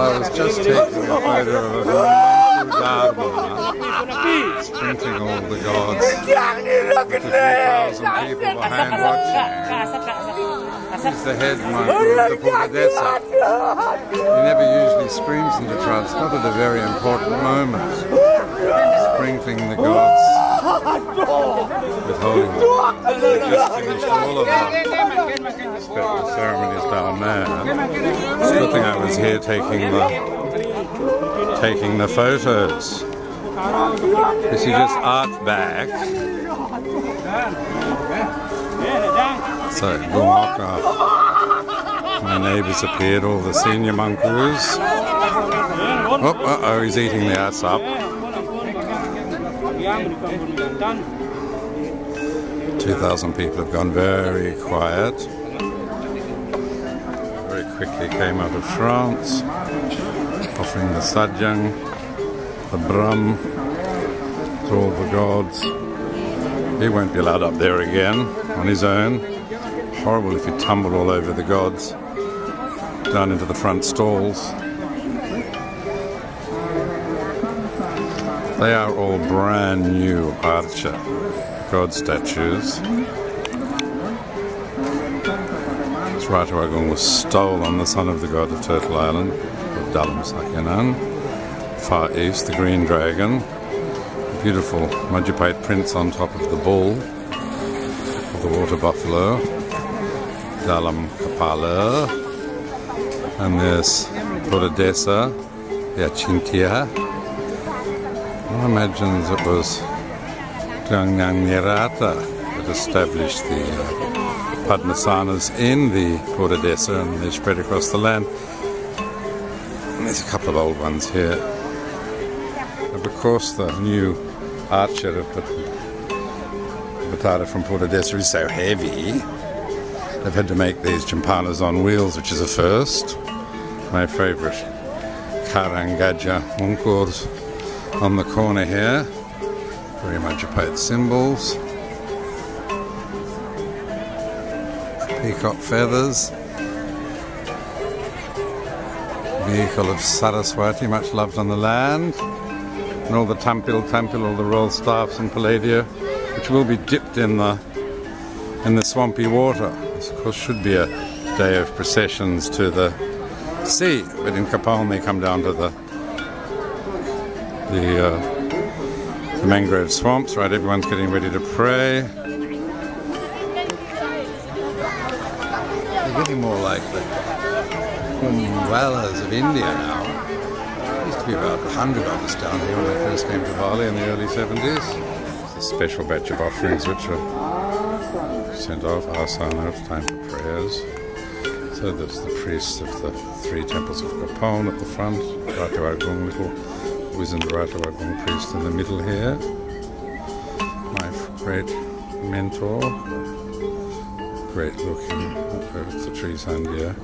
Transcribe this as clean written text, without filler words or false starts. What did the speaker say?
Well, I was just taking a photo of a Dharma, sprinkling all the gods. 50,000 people behind watching. He's the head monk of the Portadesa. He never usually screams into trance, not at a very important moment. Sprinkling the gods with holy water. They just finished all of the special ceremonies down there. It's a good thing I was here taking the photos. Because you just arc back. So, Gumaka. My neighbours appeared, all the senior monkeys. Oh, he's eating the ass up. 2,000 people have gone very quiet. Very quickly came out of France, offering the sajang, the brum, to all the gods. He won't be allowed up there again on his own. Horrible if he tumbled all over the gods down into the front stalls. They are all brand new archer god statues. This Ratuagung was stolen, the son of the god of Turtle Island, of Dalam Sakyanan. Far east, the green dragon. A beautiful Majapahit prince on top of the bull, of the water buffalo. Dalam Kapala. And there's Portadesa, the Achintia. One imagines it was Gangnam Nirata that established the Padmasanas in the Portadesa, and they spread across the land. And there's a couple of old ones here. And of course the new archer of Batara from Portadesa is so heavy, they've had to make these chimpanas on wheels, which is a first. My favourite Karangaja Munkurs on the corner here, very Majapahit symbols, peacock feathers, vehicle of Saraswati, much loved on the land, and all the tampil, all the royal staffs and palladia, which will be dipped in the swampy water. This, of course, should be a day of processions to the sea, but in Kepaon they come down to the mangrove swamps. Right, everyone's getting ready to pray. They're getting more like the Kumbhalas of India now. There used to be about 100 of us down here when I first came to Bali in the early 70s. It's a special batch of offerings which are sent off asana. It's time for prayers. So there's the priests of the three temples of Kepaon at the front, Ratuagung, little Wizened Ratuagung priest in the middle here. My great mentor, great looking, it's the tree sandia.